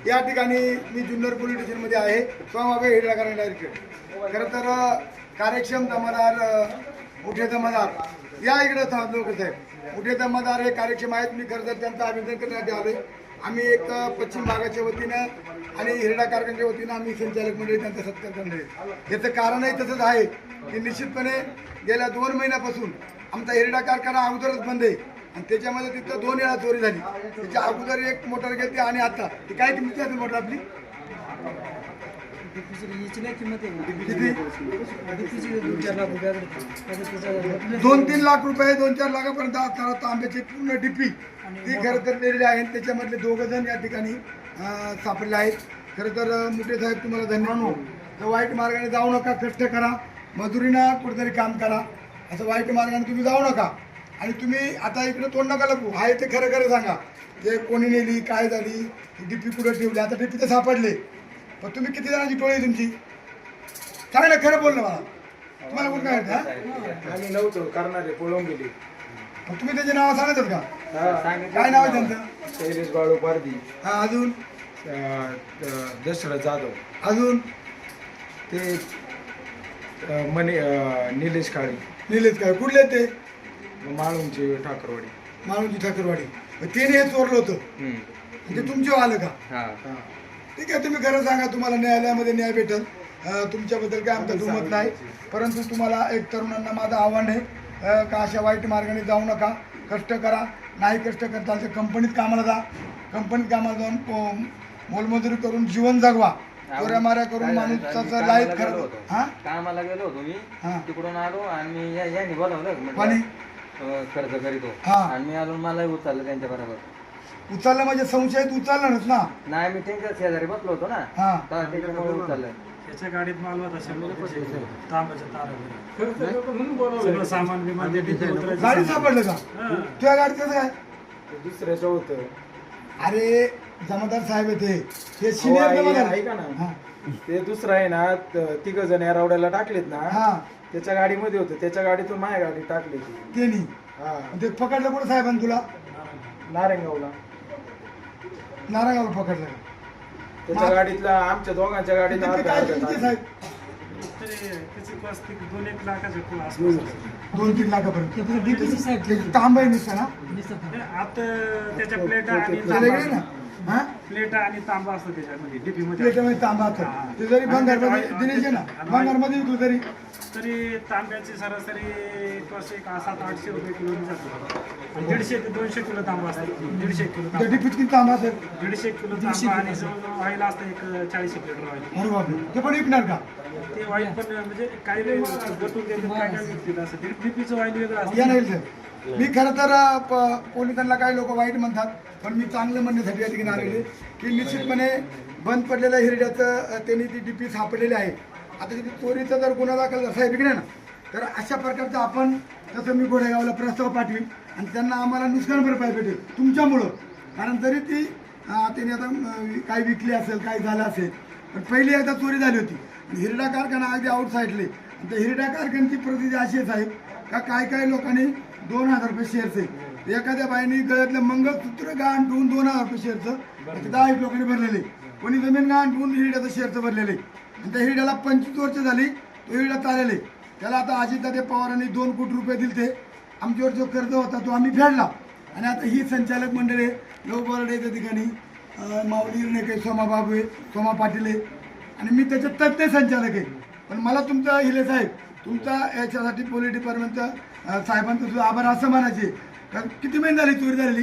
या ठिकाणी मी जुन्नर पोलीस स्टेशनमध्ये आहे. सोमाबाई हिरडाकर डायरेक्टर. खरं तर कार्यक्षम दमादार मोठे दमादार या इकडे थांबलो साहेब. मोठे दमादार हे कार्यक्षम आहेत. मी खरं तर त्यांचं अभिनंदन करण्यासाठी आलोय. आम्ही एक पश्चिम भागाच्या वतीनं आणि हिरडा कारखान्याच्या वतीनं आम्ही संचालक मंडळी त्यांचा सत्कार करणार आहे. याचं कारणही तसंच आहे की निश्चितपणे गेल्या 2 महिन्यापासून आमचा हिरडा कारखाना अगोदरच बंद आहे आणि त्याच्यामध्ये तिथं 2 वेळा चोरी झाली. त्याच्या अगोदर एक मोटर घेतली आणि आता ती काय किंमत आहे मोटर आपली? किती? 2-3 लाख रुपये, 2-4 लाखापर्यंत आता तांब्याची पूर्ण डिपी ती खरं तर नेलेली आहे. त्याच्यामधले 2 जण या ठिकाणी सापडले आहेत. खरं तर मोठे साहेब तुम्हाला धन्यवाद. तर वाईट मार्गाने जाऊ नका, कष्ट करा, मजुरीनं कुठेतरी काम करा. असं वाईट मार्गाने तुम्ही जाऊ नका. आणि तुम्ही आता इकडे तोंड नका लपू, आहे ते खरं खरं सांगा. ते कोणी नेली, काय झाली, डिपी कुठं ठेवली, आता डिपी तर सापडले. पण तुम्ही किती जणांची टोळी तुमची सांगा ना, खरं बोल ना मला. तुम्हाला कोण काय आम्ही नव्हतो करणारे पळून गेले. मग तुम्ही त्याचे नाव सांगतात का? काय नाव आहे त्यांचं? शैलेश बाळू पारधी. हा, अजून दशरथ जाधव. अजून ते निलेश काळी. निलेश काय कुठले ते? माळूंची ठाकरवाडी. माळूंची ठाकरवाडी. त्याने हे चोरलं होतं म्हणजे तुमच्या आलं का? ठीक आहे, तुम्ही खरं सांगा, तुम्हाला न्यायालयामध्ये न्याय भेटल. तुमच्याबद्दल काय आमचं दुमत नाही. परंतु तुम्हाला एक तरुणांना माझं आव्हान आहे का अशा वाईट मार्गाने जाऊ नका, कष्ट करा. नाही कष्ट करता तर कंपनीत कामाला जा. कंपनीत कामाला जाऊन मोलमजुरी करून जीवन जगवा. चोऱ्या माऱ्या करून माणूसाचं लाईफ खरं. हा, कामाला गेलो होतो मी, तिकडून आलो आणि यांनी बोलावलं पाणी खर्च करीतो हा. आणि मी आलो, मलाही उचललं त्यांच्या बरोबर. उचललं म्हणजे संशयित उचलणारच ना. नाही, मी त्यांच्या शेजारी बसलो होतो ना, हा, तर त्याच्यामुळे उचललं. त्याच्या गाडीत माल होता तांब्याच्या तारा सामान बिमान गाडी सापडलं का? तुझ्या गाडीत कसं काय? दुसऱ्याचं होतं. अरे जमादार साहेब आहे ते सिनियर जमादार. ऐका ना, हा, ते दुसरं आहे ना, 3 जण या रवड्याला टाकलेत ना, हा, त्याच्या गाडीमध्ये होतं. त्याच्या गाडीतून माझ्या गाडी टाकली ती. त्यांनी हा, ते पकडलं कोण साहेबांनी तुला? नारायणगावला. नारायणगाव पकडलं. त्याच्या गाडीतला आमच्या दोघांच्या गाडीला किती काय किती साहेब? तरी त्याची कॉस्ट 2-1 लाखाच्या पुढे आसपास. 2-3 लाखापर्यंत. तांबा आहे नुसतं ना? आता त्याच्या प्लेटा आणि वेगळे ना? हा, प्लेटा आणि तांबा असतो त्याच्यामध्ये डीपी मध्ये. त्याच्यामध्ये तांबा असतो. ते जरी भंगारमध्ये दिनेश आहे ना, भंगारमध्ये विकलो तरी तरी तांब्याची सरासरी कॉस्ट एक 700-800 रुपये किलो जातो. 150 ते 200 किलो तांबा असतो. 150 किलो त्या तांबा, डिपीत किती तांबा असेल? 150 किलो तांबा आणि जवळजवळ ऑइल असतं एक 40 लिटर ऑइल. अरे बापरे, ते पण विकणार का? ते ऑइल पण म्हणजे काही गटून देतात, काय काय विकतील असं. डीपीचं ऑइल वेगळं असतं. या नाही सर, मी खरं तर पोलिसांना काही लोक वाईट म्हणतात, पण मी चांगलं म्हणण्यासाठी या ठिकाणी आलेले की निश्चितपणे बंद पडलेल्या हिरड्याचं त्यांनी ती डीपी सापडलेली आहे. आता तिथे चोरीचा जर गुन्हा दाखल झाला साहेब इकडे ना, तर अशा प्रकारचं आपण तसं मी गोडेगावला प्रस्ताव पाठवीन आणि त्यांना आम्हाला नुकसान भरपाई भेटेल तुमच्यामुळं. कारण जरी ती त्यांनी आता काही विकली असेल, काही झालं असेल, पण पहिली एकदा चोरी झाली होती आणि हिरडा कारखाना अगदी आउटसाईडले. आणि त्या हिरडा कारखान्याची परिस्थिती अशी आहे साहेब का काही लोकांनी 2000 रुपये शेअर्स आहे. एखाद्या बाईने गळ्यातलं मंगळसूत्र गहाण ठेवून 2000 रुपये शेअरचं 10 लोकांनी भरलेले. कोणी जमीन गहाण ठेवून हिरड्याचं शेअरचं भरलेले. आणि त्या हिरड्याला 25 वर्ष झाली तो हिरडा चाललेले. त्याला आता अजितदादा पवारांनी 2 कोटी रुपये दिले ते. आमच्यावर जो कर्ज होता तो आम्ही फेडला. आणि आता ही संचालक मंडळी लोकबर्डेच्या ठिकाणी माऊली निर्णय, सोमा बाबू आहे, सोमा पाटील आहे आणि मी त्याचे तज्ज्ञ संचालक आहे. पण मला तुमचा हिले साहेब, तुमचा याच्यासाठी पोलीस डिपार्टमेंटचा साहेबांचा सुद्धा आभार असं म्हणायचे. कारण किती महिने झाली चोरी झालेली?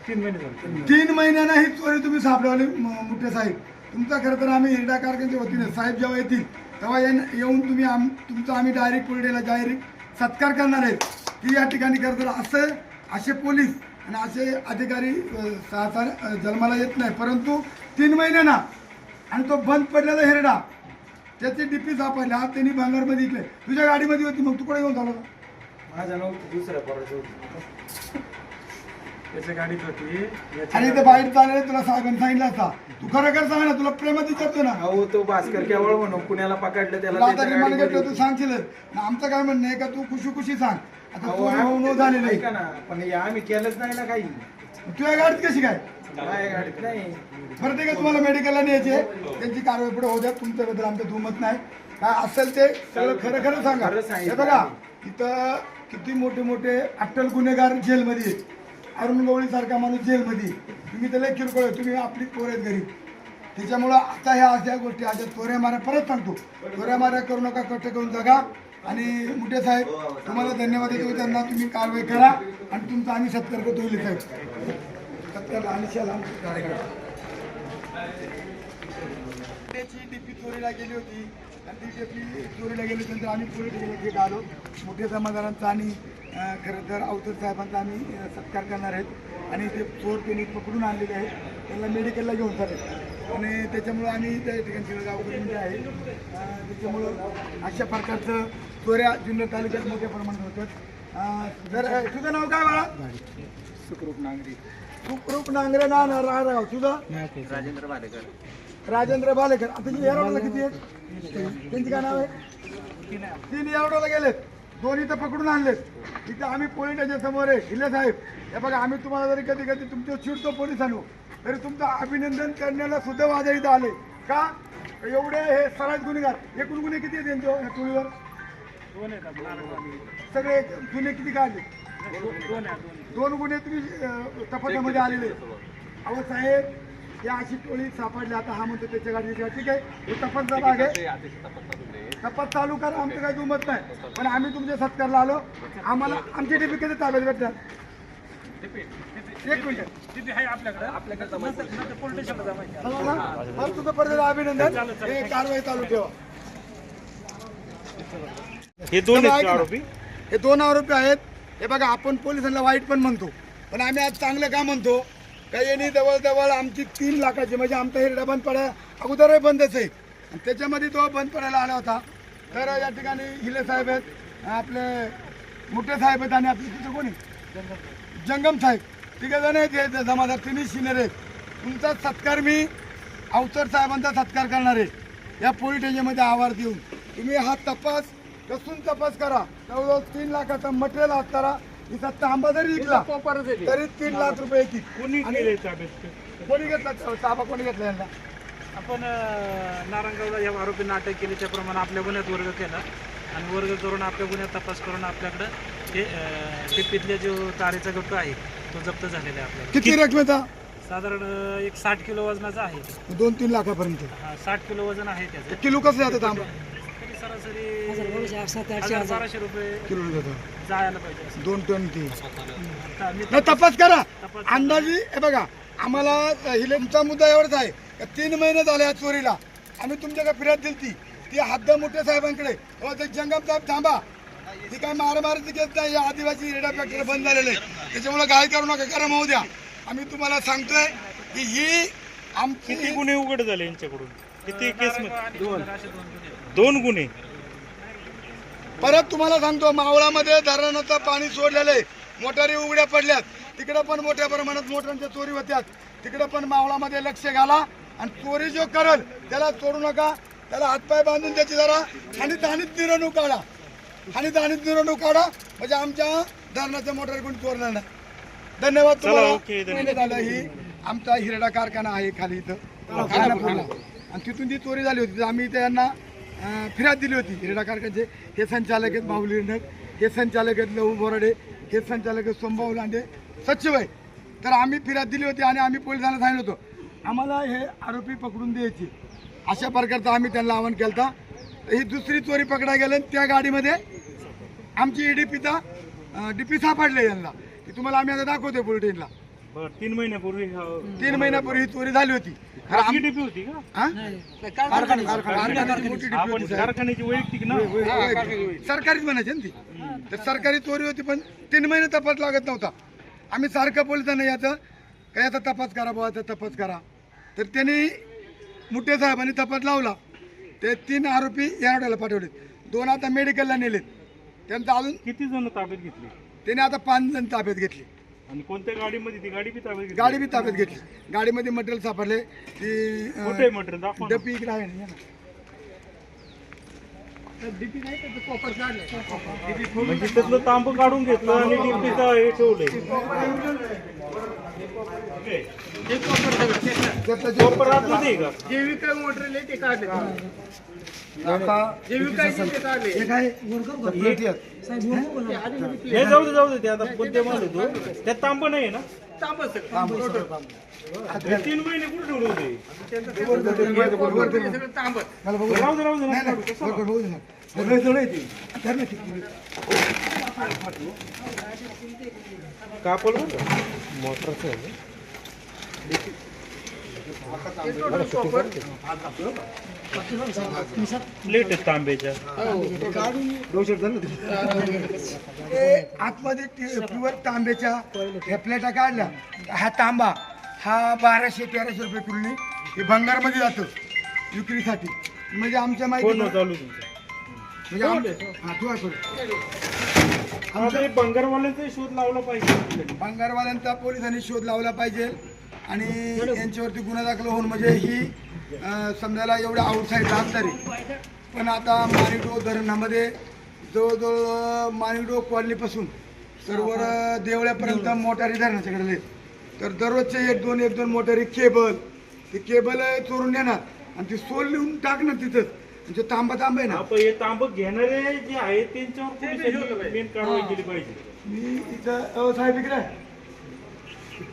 3 महिने झाले. 3 महिन्यानं ही चोरी तुम्ही सापडवली मोठे साहेब. तुमचा खरं तर आम्ही हिरडा कारखान्याच्या वतीने साहेब जेव्हा येतील तेव्हा येऊन तुम्ही तुमचा आम्ही डायरेक्ट पोलिसला डायरेक्ट सत्कार करणार आहेत की या ठिकाणी खरं तर असे पोलीस आणि असे अधिकारी सहसा जन्माला येत नाही. परंतु 3 महिन्यांना आणि तो बंद पडलेला हिरडा त्याची डीपी सापडल्या त्यांनी भांगारमध्ये विकले. तुझ्या गाडीमध्ये होती, मग तू कुठे घेऊन झाला? माझ्या नव्हती, दुसऱ्या पोराची होती. त्याच्या गाडीत होती. आणि ते बाहेर चालले तुला साहेबांनी सांगितलं असता. तू खरं सांग ना, तुला प्रेमात विचारतो ना. अहो, तो भास्कर केवळ म्हणून पुण्याला पकडलं त्याला. तुला आता त्याच्या रिमांड गाडीमध्ये घेतलं तू सांगशील. आमचं काय म्हणणं आहे का तू खुशी सांग. आता अहो, तू होऊन झालेलं ऐका ना, पण हे आम्ही केलंच नाही ना काही. तुझ्या गाडीत कशी काय? नाही गाडीत नाही. बरं ठीक आहे, तुम्हाला मेडिकलला न्यायचे, त्यांची कारवाई पुढे होऊ द्या. तुमच्याबद्दल आमचं दुमत नाही. काय असेल ते सगळं खरं खरं सांगा. खरं हे सांगितलं. बघा इथं किती मोठे मोठे अट्टल गुन्हेगार जेलमध्ये आहेत. अरुण गवळी सारखा माणूस जेलमध्ये आहे. तुम्ही त्याला किरकोळ आहे, तुम्ही आपली पोर आहेत घरी. त्याच्यामुळं आता ह्या अशा गोष्टी अशा चोऱ्या माऱ्या, परत सांगतो, चोऱ्या माऱ्या करू नका, कष्ट करून जगा. आणि मुठे साहेब तुम्हाला धन्यवाद देतो, त्यांना तुम्ही कारवाई करा आणि तुमचा आम्ही सत्कार करतो. होईल साहेब सत्कार आणि शाला त्याची डीपी चोरीला गेली होती आणि ती डीपी चोरीला गेल्यानंतर आम्ही पोलीस स्टेशनला आलो. मोठ्या समाजारांचा आणि खरं तर अवतर साहेबांचा आम्ही सत्कार करणार आहेत आणि ते चोर त्यांनी पकडून आणलेले आहेत, त्यांना मेडिकलला घेऊन चालले आणि त्याच्यामुळं आम्ही त्या ठिकाणी गावकरी आहे. त्याच्यामुळं अशा प्रकारचं चोऱ्या जुन्नर तालुक्यात मोठ्या प्रमाणात होतात. जर तुझं नाव काय बाळा? सुखरूप नांगरी. सुखरूप नांगरे ना राव तुझं? राजेंद्र भालेकर. राजेंद्र बालेकर. आता जी एवढाला किती आहेत? त्यांची काय नाव आहे? 3 एवढाला गेलेत, 2 इथं पकडून आणलेत. इथं आम्ही पोलीस स्टेशन समोर आहे. हिले साहेब हे बघा, आम्ही तुम्हाला जरी कधी कधी तुमचं चिडतो पोलिसांनो, तरी तुमचं अभिनंदन करण्याला सुद्धा माझ्या इथं आले का? एवढे हे सराज गुन्हेगार. एकूण गुन्हे किती आहेत त्यांच्या टोळीवर? 2 आहेत आपल्याला. सगळे गुन्हे किती काढले? 2 गुन्हे तुम्ही तपासामध्ये आलेले. अहो साहेब, या अशी टोळी सापडली. आता हा म्हणतो त्याच्या गाडीच्या, ठीक आहे, हे तपासचा भाग आहे, तपास चालू करा, आमचं काही दुमत नाही. पण आम्ही तुमच्या सत्कारला आलो, आम्हाला आमची डीपी किती ताब्यात भेटतात? एक मिनिट, तिथे आहे आपल्याकडे नंतर पोलीस स्टेशनला जमायचं. चला ना, बरं तुझं परत अभिनंदन. हे कारवाई चालू ठेवा. हे दोन ऐका आहेत ना, आरोपी. हे 2 आरोपी आहेत. हे बघा, आपण पोलिसांना वाईट पण म्हणतो, पण आम्ही आज चांगलं का म्हणतो? का यांनी जवळजवळ आमची 3 लाखाची, म्हणजे आमचा हिरडा बंद पडा अगोदरही बंदच आहे आणि त्याच्यामध्ये तो बंद पडायला आला होता. तर या ठिकाणी हिले साहेब आहेत, आपले मोठे साहेब आहेत आणि आपले तिथे कोणी जंगम साहेब, तिघे जण आहेत. हे जमादार 3 सिनियर आहेत. तुमचा सत्कार मी अवतर साहेबांचा सत्कार करणार आहे. या पोलीस स्टेशनमध्ये आवार देऊन तुम्ही हा तपास कसून तपास करा. जवळजवळ 3 लाखाचा मटेरियल असताना इथं तांबा जरी विकला तरी 3 लाख रुपये येतील. कोणी केले ताब्यात? कोणी घेतला ताबा? कोणी घेतला यांना? आपण नारायणगावला या आरोपींना अटक केली, त्याप्रमाणे आपल्या गुन्ह्यात वर्ग केला आणि वर्ग करून आपल्या गुन्ह्यात तपास करून आपल्याकडं हे टिप्पीतले जो तारेचा गट्टू आहे तो जप्त झालेला आहे आपल्याला. किती रकमेचा? साधारण एक 60 किलो वजनाचा आहे. 2-3 लाखापर्यंत. 60 किलो वजन आहे त्याचं. किलो कसं जातं तांबा? तरी सरासरी 1200 रुपये किलो जातं. जायला पाहिजे असं. 2 टन ते. मी नाही, तपास करा तपास अंदाजी. हे बघा, आम्हाला हिले तुमचा मुद्दा एवढाच आहे का 3 महिने झाले या चोरीला. आम्ही तुमच्याकडे फिर्याद दिली ती हद्द मोठ्या साहेबांकडे. ते जंगम साहेब थांबा, ती काय मारामारीची केस नाही. या आदिवासी रेडा फॅक्टरी बंद झालेले आहे, त्याच्यामुळे घाई करू नका, गरम होऊ द्या. आम्ही तुम्हाला सांगतोय की ही आमची किती गुन्हे उघड झाले यांच्याकडून? किती केस मध्ये? असे 2 गुन्हे. 2 गुन्हे. परत तुम्हाला सांगतो, मावळामध्ये धरणाचं पाणी सोडलेलं आहे, मोटारी उघड्या पडल्यात, तिकडे पण मोठ्या प्रमाणात मोटरांच्या चोरी होत्यात. तिकडे पण मावळामध्ये लक्ष घाला आणि चोरी जो करल त्याला सोडू नका. त्याला हातपाय बांधून त्याची जरा आणि दाणीत मिरवणूक काढा, आणि दाणीत मिरवणूक काढा, म्हणजे आमच्या धरणाच्या मोटारी कोणी चोरणार नाही. धन्यवाद तुम्हाला. ओके, धन्यवाद. महिने झालं ही आमचा हिरडा कारखाना आहे खाली इथं खानापूरला, आणि तिथून ती चोरी झाली होती. तर आम्ही त्यांना फिर्याद दिली होती. हिरडा कारखान्याचे हे संचालक आहेत बाहुली रंडक, हे संचालक आहेत लहू बोराडे, हे संचालक आहेत सोमभाऊ लांडे, सचिव आहे. तर आम्ही फिर्याद दिली होती आणि आम्ही पोलिसांना सांगितलं होतं आम्हाला हे आरोपी पकडून द्यायचे. अशा प्रकारचं आम्ही त्यांना आवाहन केलं होतं. ही दुसरी चोरी पकडा गेलं, त्या गाडीमध्ये आमची ईडीपीचा डीपी सापडले यांना, की तुम्हाला आम्ही आता दाखवतोय पोलीस स्टेशनला. बरं, 3 महिन्यापूर्वी 3 महिन्यापूर्वी ही चोरी झाली होती. खाजगी डीपी होती का? हा? कारखान्याची मोठी डीपी आपण होती साहेब. कारखान्याची वैयक्तिक ना? सरकारीच म्हणायचे ना ती. तर सरकारी चोरी होती, पण 3 महिने तपास लागत नव्हता. आम्ही सारखं पोलिसांना याचं काय याचा तपास करा, बाबा याचा तपास करा. तर त्यांनी मुठे साहेबांनी तपास लावला. ते 3 आरोपी यार्डाला पाठवलेत, 2 आता मेडिकलला नेलेत. त्यांचं अजून किती जण ताब्यात घेतली त्याने आता 5 जण ताब्यात घेतली. आणि कोणत्या गाडीमध्ये? ती गाडी बी ताब्यात घेतली? गाडी बी ताब्यात घेतली. गाडीमध्ये मटेरियल सापडले. ती कुठे मटेरियल दाखवा ना. डपी इकडे आहे ना. म्हणजे त्यातलं तांब काढून घेतलं आणि डीपीचं हे ठेवलंय. कॉपर आतमध्ये आहे का? हे जाऊ दे ते आता कोणते माल होतो त्यात तांब नाही आहे ना? हे 3 महिने कुठे ठेवले होते? राहू दे कापड मोटरचं आहे. प्लेट आहेत तांब्याच्या. आतमध्ये प्युअर तांब्याच्या ह्या प्लेटा काढल्या. हा तांबा हा 1200-1300 रुपये किलोने हे भंगारमध्ये जातं विक्रीसाठी. म्हणजे आमच्या फोन माहिती चालू तुमचं. बंगारवाल्यांचा शोध लावला पाहिजे. भंगारवाल्यांचा पोलिसांनी शोध लावला पाहिजे आणि यांच्यावरती गुन्हा दाखल होऊन म्हणजे ही समजायला एवढं आउटसाईड राहत तरी. पण आता माणिकडो धरणामध्ये जवळजवळ माणिकडो कॉलनीपासून सर्व देवळ्यापर्यंत मोटारी धरणाच्याकडे तर दररोजचे एक दोन मोटारी ते केबल चोरून नेणार आणि ती सोल लिहून टाकणार तिथंच. म्हणजे तांबा आहे ना. आपण हे तांब घेणारे जे आहेत त्यांच्यावर पोलिसांनी मेन कारवाई केली पाहिजे. मी इथं साहेब इकडे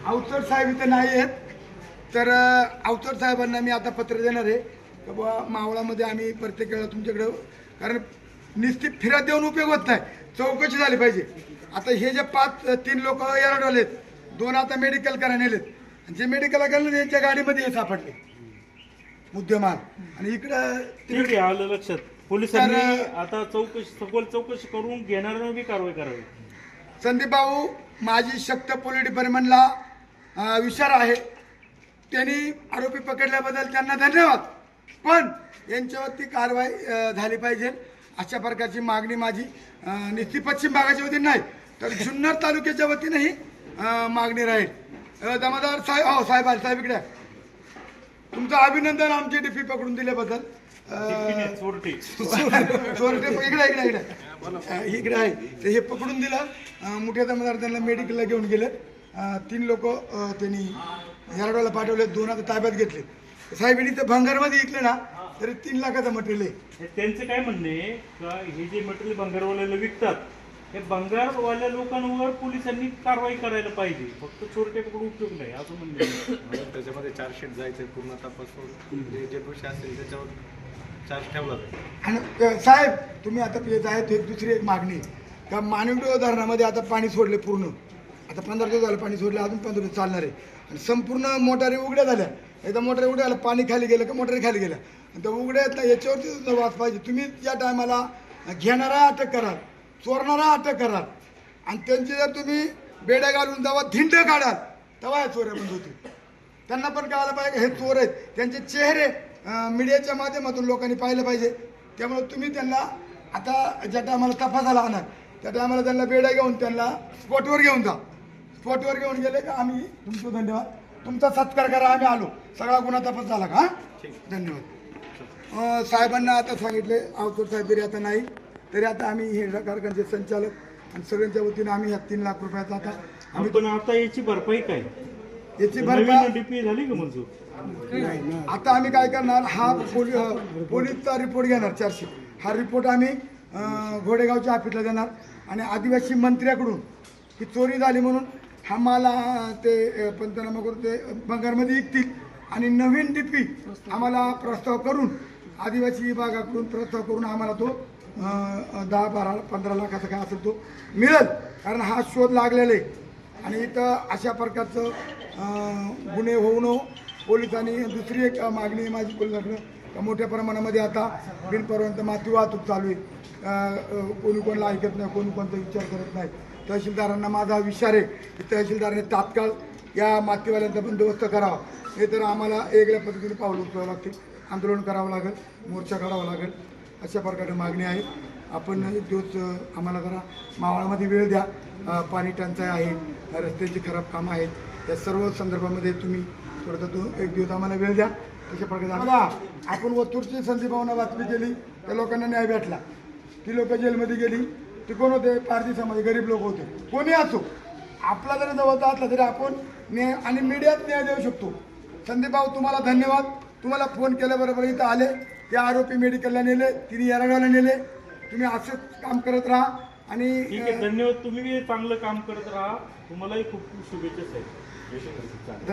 अवचर साहेब इथं नाही आहेत. तर अवचर साहेबांना मी आता पत्र देणार आहे की बुवा मावळामध्ये आम्ही प्रत्येक वेळा तुमच्याकडं कारण निश्चित फिरत देऊन उपयोग होत नाही. चौकशी झाली पाहिजे. आता हे जे 3 लोक येरडवाले आहेत 2 आता मेडिकल करायला नेलेत. जे मेडिकल करायला त्यांच्या गाडीमध्ये हे सापडले मुद्देमाल आणि इकडं ठीक आहे, आलं लक्षात. पोलिसांनी आता सखोल चौकशी करून घेणाऱ्यांना बी कारवाई करावी. संदीप भाऊ माझी शक्त पोलीस डिपार्टमेंटला विचार आहे. त्यांनी आरोपी पकडल्याबद्दल त्यांना धन्यवाद. पण यांच्यावरती कारवाई झाली पाहिजे अशा प्रकारची मागणी माझी निश्चित पश्चिम भागाच्या वतीने नाही तर जुन्नर तालुक्याच्या वतीनेही मागणी राहील. दमादार साहेब साहेब इकडे तुमचं अभिनंदन आमची डीपी पकडून दिल्याबद्दल. चोरटे इकडे आहे ते हे पकडून दिलं. मोठ्या दमदार त्यांना मेडिकलला घेऊन गेले. 3 लोक त्यांनी यारडवाला पाठवले. 2 आता ताब्यात घेतले. साहेबांनी ते भंगारमध्ये विकले ना तरी 3 लाखाचं मटेरियल आहे. त्यांचं काय म्हणणं आहे का हे जे मटेरियल भंगारवाल्याला विकतात हे भंगारवाल्या लोकांवर पोलिसांनी कारवाई करायला पाहिजे. फक्त चोरटे पकडून उपयोग नाही असं म्हणणं आहे. त्याच्यामध्ये चार्जशीट जायचं पूर्ण तपास जे दोषी असेल त्याच्यावर चार्ज ठेवला जाईल. आणि साहेब तुम्ही आता येत आहेत एक दुसरी एक मागणी का माणिकडो धरणामध्ये आता पाणी सोडले पूर्ण. आता 15 दिवस झालं पाणी सोडलं. अजून 15 दिवस चालणार आहे आणि संपूर्ण मोटारी उघड्या झाल्या. एकदा मोटारी उघड्या झाल्या पाणी खाली गेलं का मोटारी खाली गेल्या आणि त्या उघड्या आहेत ना याच्यावरती सुद्धा वाच पाहिजे. तुम्ही या टायमाला घेणारा अटक कराल चोरणारा अटक कराल आणि त्यांची जर तुम्ही बेड्या घालून जेव्हा धिंड काढाल तेव्हा या चोऱ्या बंद होतील. त्यांना पण कळायला पाहिजे हे चोर आहेत. त्यांचे चेहरे मीडियाच्या माध्यमातून लोकांनी पाहिलं पाहिजे. त्यामुळे तुम्ही त्यांना आता ज्या टायमाला तपासाला आणणार त्या टायमाला त्यांना बेड्या घेऊन त्यांना स्पॉटवर घेऊन जा. स्पॉटवर घेऊन गेले का आम्ही तुमचं धन्यवाद तुमचा सत्कार करा आम्ही आलो. सगळा गुन्हा तपास झाला का? धन्यवाद. साहेबांना आता सांगितले अवचर साहेब तरी आता नाही तरी आता आम्ही हे कारखान्याचे संचालक आणि सगळ्यांच्या वतीनं आम्ही ह्या 3 लाख रुपयाचा आता आम्ही पण आता याची भरपाई काय? याची भरपाई डीपी झाली का मंजूर? आता आम्ही काय करणार हा पोलीसचा रिपोर्ट घेणार 400. हा रिपोर्ट आम्ही घोडेगावच्या ऑफिसला देणार आणि आदिवासी मंत्र्याकडून ही चोरी झाली म्हणून हा मला ते पंचनामा करून ते भंगारमध्ये विकतील आणि नवीन डीपी आम्हाला प्रस्ताव करून आदिवासी विभागाकडून प्रस्ताव करून आम्हाला तो 10-12-15 लाखाचा काय असेल तो मिळेल. कारण हा शोध लागलेला आहे आणि इथं अशा प्रकारचं गुन्हे होऊ नये. पोलिसांनी दुसरी एक मागणी आहे माझी पोलिसांकडं मोठ्या प्रमाणामध्ये आता बिनपरवानगी माती वाहतूक चालू आहे. कोणी कोणाला ऐकत नाही कोणी कोणता विचार करत नाही. तहसीलदारांना माझा विचार आहे की तहसीलदारांनी तात्काळ या मातीवाल्यांचा बंदोबस्त करावा. हे तर आम्हाला वेगळ्या पद्धतीने पावलं उचलावं लागतील. आंदोलन करावं लागेल मोर्चा काढावा लागेल अशा प्रकारे मागणी आहे. आपण एक दिवस आम्हाला जरा मावळामध्ये वेळ द्या. पाणी टंचाई आहे रस्त्याची खराब कामं आहेत या सर्व संदर्भामध्ये तुम्ही थोडंसं एक दिवस आम्हाला वेळ द्या. तशा प्रकारे आपण वतूरची संदीप भावना बातमी केली त्या लोकांना न्याय भेटला. ती लोक जेलमध्ये गेली. ते कोण होते? पारधी समाज, गरीब लोक होते. कोणी असो, आपला जरी जवळचा असला तरी आपण न्याय आणि मीडियात न्याय देऊ शकतो. संदीप भाऊ तुम्हाला धन्यवाद. तुम्हाला फोन केल्याबरोबर इथं आले. ते आरोपी मेडिकलला नेले, तिने येरगावला नेले. तुम्ही असंच काम करत राहा आणि ठीक आहे, धन्यवाद. तुम्ही चांगलं काम करत राहा. तुम्हालाही खूप खूप शुभेच्छा साहेब.